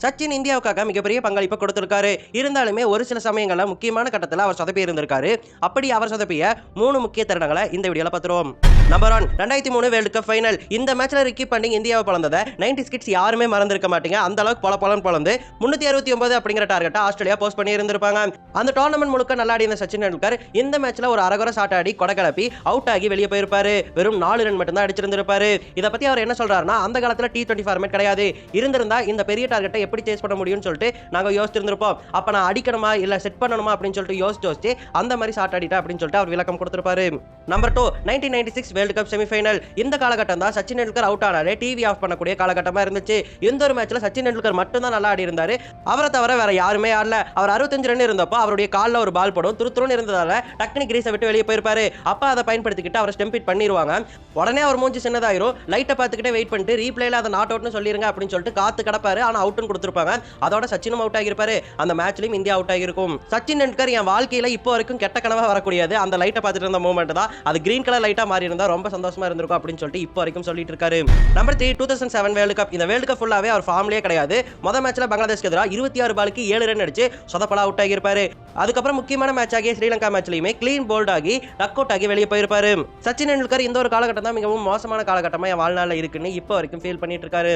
சச்சின் இந்தியாவுக்காக மிகப்பெரிய பங்களிப்பை கொடுத்திருக்காரு. இருந்தாலுமே ஒரு சில சமயங்கள்ல முக்கியமான கட்டத்துல அவர் சொதப்பி இருந்திருக்காரு. அப்படி அவர் சொதப்பிய 3 முக்கிய தருணங்களை இந்த வீடியோல பார்த்துருவோம். Number 1, 2003 world cup final. இந்த மேட்ச்ல ரிக்கி பாண்டிங் இந்தியாவை பிளந்ததை 90s கிட்ஸ் யாருமே மறந்திருக்க மாட்டீங்க. அந்த அளவுக்கு பலன்னு பிளந்து 369 அப்படிங்கிற டார்கெட்டை ஆஸ்திரேலியா போஸ்ட் பண்ணி இருந்திருப்பாங்க. அந்த டோர்னமெண்ட் முழுக்க நல்லா ஆடின சச்சின் டெண்டுல்கர் இந்த மேட்ச்ல ஒரு அரகுர ஷாட் ஆடி கொடை கிளப்பி அவுட் ஆகி வெளியே போயிருப்பாரு. வெறும் 4 ரன் மட்டும் தான் அடிச்சிருந்திருப்பாரு. இதை பத்தி அவர் என்ன சொல்றாருன்னா, அந்த காலத்துல T20 ஃபார்மேட் கிடையாது, இருந்திருந்தா இந்த பெரிய டார்கெட்டை எப்படி சேஸ் பண்ண முடியும்னு சொல்லிட்டு நாங்க யோசிச்சிருந்திருப்போம். அப்ப நான் அடிக்கணுமா இல்ல செட் பண்ணணுமா அப்படின்னு சொல்லிட்டு யோசிச்சு அந்த மாதிரி ஷாட் ஆடிட்டா அப்படின்னு சொல்லிட்டு அவர் விளக்கம் கொடுத்திருப்பாரு. Number 2, 1996 world cup semifinal. இந்த காலகட்டம் தான் சச்சின் டெண்டுல்கர் அவுட் ஆனாலே டிவி ஆஃப் பண்ணக்கூடிய காலகட்டமா இருந்துச்சு. இந்த ஒரு மேட்ச்ல சச்சின் டெண்டுல்கர் மட்டும் தான் நல்லா ஆடி இருந்தாரு. அவரை தவிர வேற யாருமே ஆடல. அவர் 65 ரன் இருந்தப்போ அவருடைய கால்ல ஒரு பால் படும் துருத்துருன்னு இருந்ததால டக்குனு கிரீஸை விட்டு வெளியே போயிருப்பாரு. அப்ப அதை பயன்படுத்திக்கிட்டு அவர் ஸ்டெம்பிட் பண்ணிடுவாங்க. உடனே அவர் மூஞ்சி சின்னதாயிரும். லைட்டை பார்த்துக்கிட்டே வெயிட் பண்ணிட்டு ரீப்ளேல அதை நாட் அவுட்னு சொல்லிருங்க அப்படின்னு சொல்லிட்டு காத்து கிடப்பாரு. ஆனா அவுட்னு கொடுத்துருப்பாங்க. அதோட சச்சினும் அவுட் ஆகியிருப்பாரு. அந்த மேட்ச்லயும் இந்தியா அவுட் ஆகிருக்கும். சச்சின் டெண்டுல்கர் என் வாழ்க்கையில இப்போ வரைக்கும் கெட்ட கனவா வரக்கூடியது அந்த லைட்டை பார்த்துட்டு இருந்த மூமெண்ட் தான். அது கிரீன் கலர் லைட்டா மாறி இருந்தா ரொம்ப சந்தோஷமா இருந்திருக்கும் அப்படின்னு சொல்லிட்டு இப்போ வரைக்கும் சொல்லிட்டு இருக்காரு. Number 3, 2007 world cup. இந்த வேர்ல்ட் கப் ஃபுல்லாவே அவர் ஃபார்ம்லயே கிடையாது. முதல் மேட்ச்ல பங்களாதேஷ்க்கு எதிராக 26 பாலுக்கு 7 ரன் அடிச்சு சொதப்பலா அவுட் ஆகியிருப்பாரு. அதுக்கப்புறம் முக்கியமான மேட்ச் ஆகிய ஸ்ரீலங்கா மேட்ச்லயுமே கிளீன் போல்ட் ஆகி டக் அவுட் ஆகி வெளியே போயிருப்பாரு. சச்சின் டெண்டுல்கர் இந்த ஒரு காலகட்டம் தான் மிகவும் மோசமான காலகட்டமா என் வாழ்நாளில் இருக்குன்னு இப்போ வரைக்கும் ஃபீல் பண்ணிட்டு இருக்காரு.